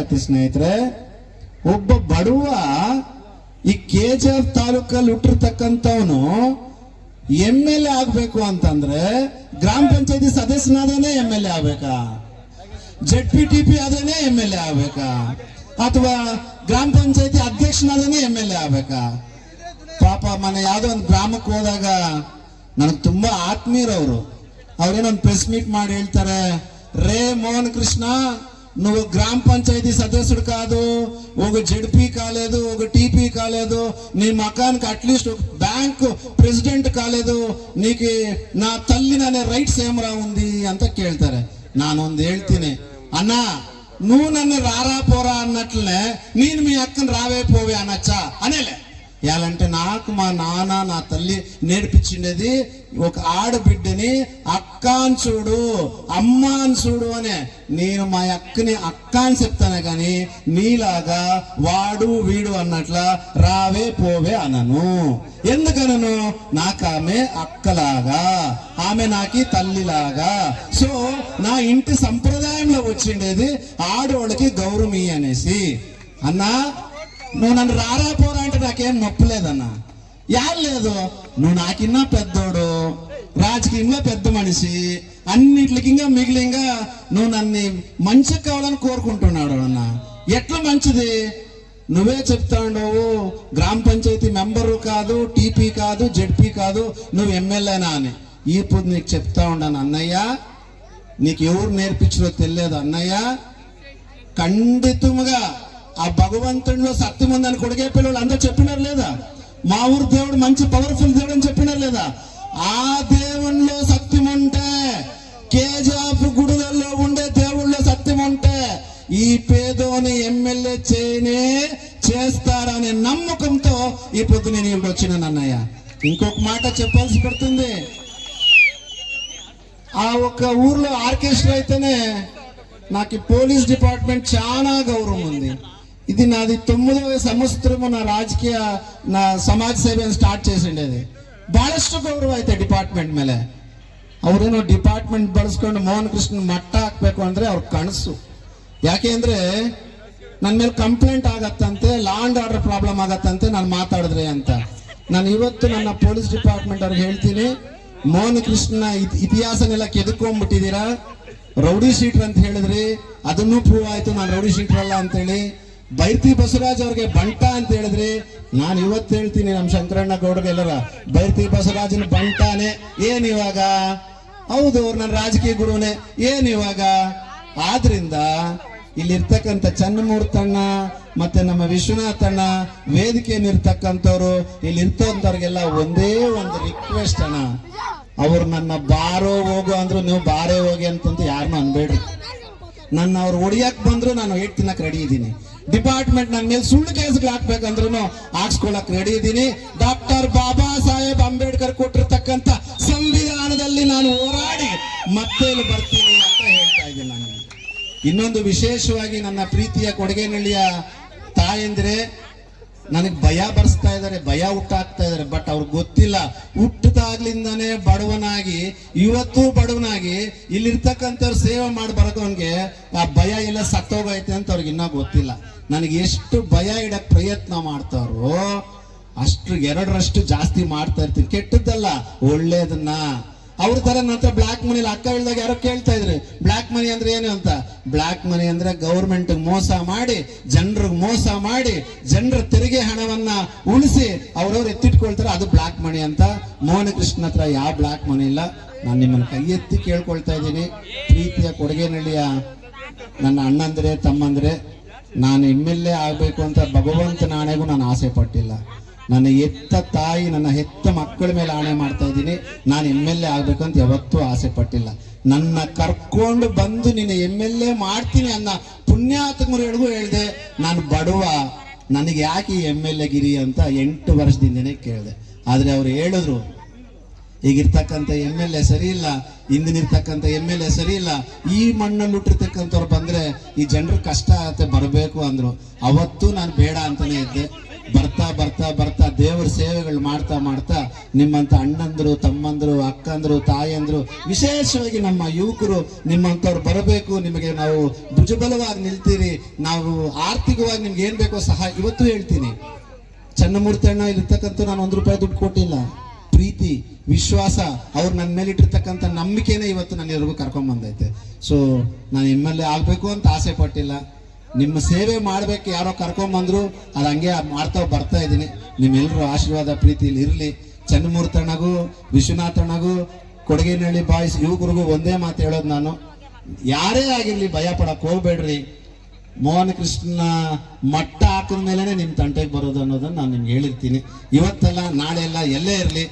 ಹೇಳಕತ್ತಿ ಸ್ನೇಹಿತರೆ, ಒಬ್ಬ ಬಡವ ಈ KGF ತಾಲೂಕಲ್ಲಿ ಹುಟ್ಟಿರ್ತಕ್ಕಂಥವನು MLA ಆಗ್ಬೇಕು ಅಂತಂದ್ರೆ ಗ್ರಾಮ ಪಂಚಾಯತಿ ಸದಸ್ಯನಾದೇನೆ MLA ಆಗ್ಬೇಕಾ, ZPTP ಆದೇನೆ MLA ಆಗ್ಬೇಕಾ, ಅಥವಾ ಗ್ರಾಮ ಪಂಚಾಯತಿ ಅಧ್ಯಕ್ಷನಾದೇನೆ MLA ಆಗ್ಬೇಕಾ? ಪಾಪ ಮನೆ ಯಾವ್ದೋ ಒಂದು ಗ್ರಾಮಕ್ಕೆ ಹೋದಾಗ ನನಗೆ ತುಂಬಾ ఆత్మీయురವರು ಅವ್ರೇನೊಂದು ಪ್ರೆಸ್ మీట్ ಮಾಡಿ ಹೇಳ್ತಾರೆ, రే మోహన్ కృష్ణ నువ్వు గ్రామ పంచాయతీ సదస్సుడు కాదు, ఒక జడ్పీ కాలేదు, ఒక టీపీ కాలేదు, నీ మకానికి అట్లీస్ట్ ఒక బ్యాంక్ ప్రెసిడెంಟ್ కాలేదు, నీకు నా తల్లి అనే రైಟ್ಸ್ ఏమరా ఉంది ಅಂತ ಕೇಳ್ತಾರೆ. ನಾನೊಂದು ಹೇಳ್ತೀನಿ, ಅಣ್ಣ నువ్వు నన్ను రారా పోరా అన్నట్లనే నేను మీ అక్కను రావే పోవే అనొచ్చా అనేలే. ఎలాంటే నాకు మా నాన్న నా తల్లి నేర్పించిండేది ఒక ఆడబిడ్డని అక్క అని చూడు, అమ్మ అని చూడు అనే. నేను మా అక్కని అక్క అని చెప్తానే కానీ నీలాగా వాడు వీడు అన్నట్ల రావే పోవే అనను. ఎందుకనను? నాకు ఆమె అక్కలాగా, ఆమె నాకి తల్లిలాగా. సో నా ఇంటి సంప్రదాయంలో వచ్చిండేది ఆడోళ్ళకి గౌరవమి అనేసి. అన్నా నువ్వు నన్ను రారా పోరా అంటే నాకేం నొప్పలేదన్నా, యాడ్ లేదు. నువ్వు నాకిన్నా పెద్దోడు, రాజకీయంగా పెద్ద మనిషి, అన్నిటికి ఇంకా మిగిలింగా నువ్వు నన్ను మంచిగా కావాలని కోరుకుంటున్నాడు అన్న. ఎట్లా మంచిది? నువ్వే చెప్తా ఉండవు గ్రామ పంచాయతీ మెంబరు కాదు, టీపీ కాదు, జడ్పీ కాదు, నువ్వు ఎమ్మెల్యేనా అని. ఇప్పుడు నీకు చెప్తా ఉన్నాను అన్నయ్య, నీకు ఎవరు నేర్పించడో తెలియదు అన్నయ్య. ఖండితంగా ఆ భగవంతుడిలో సత్యం ఉందని కొడుకే పిల్లలు అందరూ చెప్పినారు లేదా? మా ఊరు దేవుడు మంచి పవర్ఫుల్ దేవుడు అని చెప్పినారు లేదా? ఆ దేవునిలో సత్యం ఉంటే, KGF గుడులలో ఉండే దేవుళ్ళలో సత్యం ఉంటే ఈ పేదోని MLA చేస్తారనే నమ్మకంతో ఈ పొద్దు నేను ఇప్పుడు వచ్చినాను అన్నయ్య. ఇంకొక మాట చెప్పాల్సి పడుతుంది. ఆ ఒక్క ఊర్లో ఆర్కెస్ట్రా అయితేనే నాకు పోలీస్ డిపార్ట్మెంట్ చాలా గౌరవం ఉంది. ఇది నాది 9వ సంవత్సరము నా ರಾಜಕೀಯ ನಾ ಸಮಾಜ ಸೇವೆಯನ್ನು ಸ್ಟಾರ್ಟ್ చేసిండేది. ಬಹಳಷ್ಟು ಗೌರವ ಐತೆ ಡಿಪಾರ್ಟ್ಮೆಂಟ್ ಮೇಲೆ. ಅವರೇನೋ ಡಿಪಾರ್ಟ್ಮೆಂಟ್ ಬಳಸ್ಕೊಂಡು ಮೋಹನ್ ಕೃಷ್ಣ ಮಟ್ಟ ಹಾಕ್ಬೇಕು ಅಂದ್ರೆ ಅವ್ರ ಕನಸು. ಯಾಕೆ ಅಂದ್ರೆ ನನ್ನ ಮೇಲೆ ಕಂಪ್ಲೇಂಟ್ ಆಗತ್ತಂತೆ, ಲಾ ಅಂಡ್ ಆರ್ಡರ್ ಪ್ರಾಬ್ಲಮ್ ಆಗತ್ತಂತೆ ನಾನು ಮಾತಾಡಿದ್ರೆ ಅಂತ. ನಾನು ಇವತ್ತು ನನ್ನ ಪೊಲೀಸ್ ಡಿಪಾರ್ಟ್ಮೆಂಟ್ ಅವ್ರಿಗೆ ಹೇಳ್ತೀನಿ, ಮೋಹನ್ ಕೃಷ್ಣ ಇತಿಹಾಸನೆಲ್ಲ ಕೆದಕೊಂಡ್ಬಿಟ್ಟಿದ್ದೀರಾ. ರೌಡಿ ಶೀಟರ್ ಅಂತ ಹೇಳಿದ್ರಿ, ಅದನ್ನು ಪ್ರೂವ್ ಆಯ್ತು ನಾನು ರೌಡಿ ಶೀಟರ್ ಅಲ್ಲ ಅಂತೇಳಿ. ಬೈರ್ತಿ ಬಸವರಾಜ್ ಅವ್ರಿಗೆ ಬಂಟ ಅಂತ ಹೇಳಿದ್ರಿ, ನಾನು ಇವತ್ತು ಹೇಳ್ತೀನಿ ನಮ್ಮ ಶಂಕರಣ್ಣ ಗೌಡರಿಗೆಲ್ಲರ ಬೈರ್ತಿ ಬಸವರಾಜನ ಬಂಟಾನೆ. ಏನ್ ಇವಾಗ? ಹೌದು, ನನ್ನ ರಾಜಕೀಯ ಗುರುನೇ. ಏನ್ ಇವಾಗ? ಆದ್ರಿಂದ ಇಲ್ಲಿರ್ತಕ್ಕಂಥ ಚನ್ನಮೂರ್ತಣ್ಣ ಮತ್ತೆ ನಮ್ಮ ವಿಶ್ವನಾಥಣ್ಣ, ವೇದಿಕೆಯಲ್ಲಿರ್ತಕ್ಕಂಥವ್ರು, ಇಲ್ಲಿರ್ತಂಥವ್ರಿಗೆಲ್ಲ ಒಂದೇ ಒಂದು ರಿಕ್ವೆಸ್ಟ್ ಅಣ್ಣ, ಅವ್ರು ನನ್ನ ಬಾರೋ ಹೋಗು ಅಂದ್ರು ನೀವು ಬಾರೇ ಹೋಗಿ ಅಂತಂದು ಯಾರನ್ನೂ ಅನ್ಬೇಡ್ರಿ. ನನ್ನ ಅವ್ರು ಹೊಡಿಯಕ್ ಬಂದ್ರು ನಾನು ಏಟ್ ತಿನ್ನಕ್ ರೆಡಿ ಇದ್ದೀನಿ. ಡಿಪಾರ್ಟ್ಮೆಂಟ್ ನನ್ನ ಮೇಲೆ ಸುಳ್ಳು ಕೇಸ್ಗಳು ಹಾಕ್ಬೇಕಂದ್ರೂ ಹಾಕ್ಸ್ಕೊಳಕ್ ರೆಡಿ ಇದ್ದೀನಿ. ಡಾಕ್ಟರ್ ಬಾಬಾ ಸಾಹೇಬ್ ಅಂಬೇಡ್ಕರ್ ಕೊಟ್ಟಿರ್ತಕ್ಕಂಥ ಸಂವಿಧಾನದಲ್ಲಿ ನಾನು ಹೋರಾಡಿ ಮತ್ತೆ ಇಲ್ಲಿ ಬರ್ತೀನಿ ಅಂತ ಹೇಳ್ತಾ ಇದ್ದೀನಿ. ನಾನು ಇನ್ನೊಂದು ವಿಶೇಷವಾಗಿ ನನ್ನ ಪ್ರೀತಿಯ ಕೊಡಗೇನಹಳ್ಳಿಯ ತಾಯಂದ್ರೆ ನನಗೆ ಭಯ ಬರ್ಸ್ತಾ ಇದ್ದಾರೆ, ಭಯ ಹುಟ್ಟಾಕ್ತಾ ಇದ್ದಾರೆ. ಬಟ್ ಅವ್ರಿಗೆ ಗೊತ್ತಿಲ್ಲ, ಹುಟ್ಟದಾಗ್ಲಿಂದಾನೇ ಬಡವನಾಗಿ ಇವತ್ತು ಬಡವನಾಗಿ ಇಲ್ಲಿರ್ತಕ್ಕಂಥವ್ರು ಸೇವೆ ಮಾಡಿ ಬರೋದವನ್ಗೆ ಆ ಭಯ ಎಲ್ಲ ಸತ್ತೋಗೈತೆ ಅಂತ ಅವ್ರಿಗೆ ಇನ್ನೂ ಗೊತ್ತಿಲ್ಲ. ನನಗೆ ಎಷ್ಟು ಭಯ ಇಡಕ್ ಪ್ರಯತ್ನ ಮಾಡ್ತಾರೋ ಅಷ್ಟು 2ರಷ್ಟು ಜಾಸ್ತಿ ಮಾಡ್ತಾ ಇರ್ತೀನಿ. ಕೆಟ್ಟದ್ದಲ್ಲ, ಒಳ್ಳೇದನ್ನ. ಅವ್ರ ತರ ನನ್ನ ಬ್ಲಾಕ್ ಮನಿಲಿ ಅಕ್ಕ ಹೇಳಿದಾಗ ಯಾರೋ ಕೇಳ್ತಾ ಇದ್ರಿ, ಬ್ಲಾಕ್ ಮನಿ ಅಂದ್ರೆ ಏನು ಅಂತ. ಬ್ಲಾಕ್ ಮನಿ ಅಂದ್ರೆ ಗೌರ್ಮೆಂಟ್ ಮೋಸ ಮಾಡಿ, ಜನರಿಗೆ ಮೋಸ ಮಾಡಿ, ಜನರ ತೆರಿಗೆ ಹಣವನ್ನ ಉಳಿಸಿ ಅವ್ರವ್ರು ಎತ್ತಿಟ್ಕೊಳ್ತಾರೆ, ಅದು ಬ್ಲಾಕ್ ಮನಿ ಅಂತ. ಮೋಹನ ಕೃಷ್ಣ ಹತ್ರ ಯಾವ ಬ್ಲಾಕ್ ಮನಿ ಇಲ್ಲ. ನಾನು ನಿಮ್ಮನ್ನ ಕೈ ಎತ್ತಿ ಕೇಳ್ಕೊಳ್ತಾ ಇದ್ದೀನಿ, ಪ್ರೀತಿಯ ಕೊಡಗೇನಹಳ್ಳಿಯ ನನ್ನ ಅಣ್ಣಂದ್ರೆ ತಮ್ಮಂದ್ರೆ, ನಾನು MLA ಆಗ್ಬೇಕು ಅಂತ ಭಗವಂತನ ಆಣೆಗೂ ನಾನು ಆಸೆ ಪಟ್ಟಿಲ್ಲ. ನನ್ನ ಹೆತ್ತ ತಾಯಿ, ನನ್ನ ಹೆತ್ತ ಮಕ್ಕಳ ಮೇಲೆ ಆಣೆ ಮಾಡ್ತಾ ಇದ್ದೀನಿ, ನಾನು MLA ಆಗ್ಬೇಕಂತ ಯಾವತ್ತೂ ಆಸೆ ಪಟ್ಟಿಲ್ಲ. ನನ್ನ ಕರ್ಕೊಂಡು ಬಂದು ನೀನು MLA ಮಾಡ್ತೀನಿ ಅನ್ನೋ ಪುಣ್ಯಾತ್ಮರು ಹೇಳಿದೆ. ನಾನು ಬಡವ, ನನಗೆ ಯಾಕೆ ಈ MLA ಗಿರಿ ಅಂತ 8 ವರ್ಷದಿಂದನೇ ಕೇಳಿದೆ. ಆದ್ರೆ ಅವ್ರು ಹೇಳಿದ್ರು, ಈಗಿರ್ತಕ್ಕಂಥ MLA ಸರಿ ಇಲ್ಲ, ಹಿಂದಿನಿರ್ತಕ್ಕಂಥ MLA ಸರಿ ಇಲ್ಲ, ಈ ಮಣ್ಣಲ್ಲಿ ಹುಟ್ಟಿರ್ತಕ್ಕಂಥವ್ರು ಬಂದ್ರೆ ಈ ಜನರು ಕಷ್ಟ ಆಗತ್ತೆ ಬರಬೇಕು ಅಂದ್ರು. ಅವತ್ತು ನಾನು ಬೇಡ ಅಂತಾನೆ ಇದ್ದೆ. ಬರ್ತಾ ಬರ್ತಾ ಬರ್ತಾ ದೇವರ ಸೇವೆಗಳು ಮಾಡ್ತಾ ಮಾಡ್ತಾ ನಿಮ್ಮಂತ ಅಣ್ಣಂದ್ರು, ತಮ್ಮಂದ್ರು, ಅಕ್ಕಂದ್ರು, ತಾಯಂದ್ರು, ವಿಶೇಷವಾಗಿ ನಮ್ಮ ಯುವಕರು ನಿಮ್ಮಂತವ್ರು ಬರಬೇಕು. ನಿಮಗೆ ನಾವು ಭುಜಬಲವಾಗಿ ನಿಲ್ತೀರಿ, ನಾವು ಆರ್ಥಿಕವಾಗಿ ನಿಮ್ಗೆ ಏನ್ ಬೇಕೋ ಸಹ ಇವತ್ತು ಹೇಳ್ತೀನಿ. ಚನ್ನಮೂರ್ತಿ ಅಣ್ಣ ಇಲ್ಲಿರ್ತಕ್ಕಂಥ ನಾನು ₹1 ದುಡ್ಡು ಕೊಟ್ಟಿಲ್ಲ. ಪ್ರೀತಿ, ವಿಶ್ವಾಸ, ಅವ್ರು ನನ್ನ ಮೇಲೆ ಇಟ್ಟಿರ್ತಕ್ಕಂಥ ನಂಬಿಕೆನೇ ಇವತ್ತು ನಾನು ಎಲ್ರಿಗೂ ಕರ್ಕೊಂಡ್ ಬಂದೈತೆ. ಸೊ ನಾನು MLA ಆಗ್ಬೇಕು ಅಂತ ಆಸೆ ಪಟ್ಟಿಲ್ಲ. ನಿಮ್ಮ ಸೇವೆ ಮಾಡ್ಬೇಕು ಯಾರೋ ಕರ್ಕೊಂಬಂದ್ರು, ಅದು ಹಂಗೆ ಮಾಡ್ತಾ ಬರ್ತಾ ಇದ್ದೀನಿ. ನಿಮ್ಮೆಲ್ಲರೂ ಆಶೀರ್ವಾದ ಪ್ರೀತಿಲಿ ಇರಲಿ. ಚನ್ನಮೂರ್ತಿ ಅಣ್ಣಗೂ, ವಿಶ್ವನಾಥ್ ಅಣ್ಣಗೂ, ಕೊಡಗೇನಹಳ್ಳಿ ಬಾಯ್ಸ್ ಯುವಕರಿಗೂ ಒಂದೇ ಮಾತು ಹೇಳೋದು, ನಾನು ಯಾರೇ ಆಗಿರ್ಲಿ ಭಯ ಪಡಕ್ ಹೋಗ್ಬೇಡ್ರಿ. ಮೋಹನ ಕೃಷ್ಣನ ಮಟ್ಟ ಹಾಕಿದ ಮೇಲೆನೆ ನಿಮ್ ತಂಟೆಗೆ ಬರೋದು ಅನ್ನೋದನ್ನ ನಾನು ನಿಮ್ಗೆ ಹೇಳಿರ್ತೀನಿ. ಇವತ್ತೆಲ್ಲ ನಾಳೆ ಎಲ್ಲ ಎಲ್ಲೇ ಇರಲಿ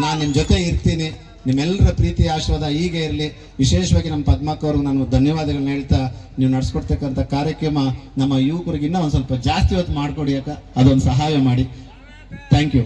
ನಾನು ನಿಮ್ಮ ಜೊತೆ ಇರ್ತೀನಿ. ನಿಮ್ಮೆಲ್ಲರ ಪ್ರೀತಿ ಆಶೀರ್ವಾದ ಹೀಗೆ ಇರಲಿ. ವಿಶೇಷವಾಗಿ ನಮ್ಮ ಪದ್ಮಕ್ಕ ಅವ್ರಿಗೆ ನಾನು ಧನ್ಯವಾದಗಳನ್ನ ಹೇಳ್ತಾ, ನೀವು ನಡೆಸ್ಕೊಡ್ತಕ್ಕಂಥ ಕಾರ್ಯಕ್ರಮ ನಮ್ಮ ಯುವಕರಿಗೆ ಇನ್ನೂ ಒಂದು ಸ್ವಲ್ಪ ಜಾಸ್ತಿ ಹೊತ್ತು ಮಾಡ್ಕೊಡಿ ಅಕ್ಕ, ಅದೊಂದು ಸಹಾಯ ಮಾಡಿ. Thank you.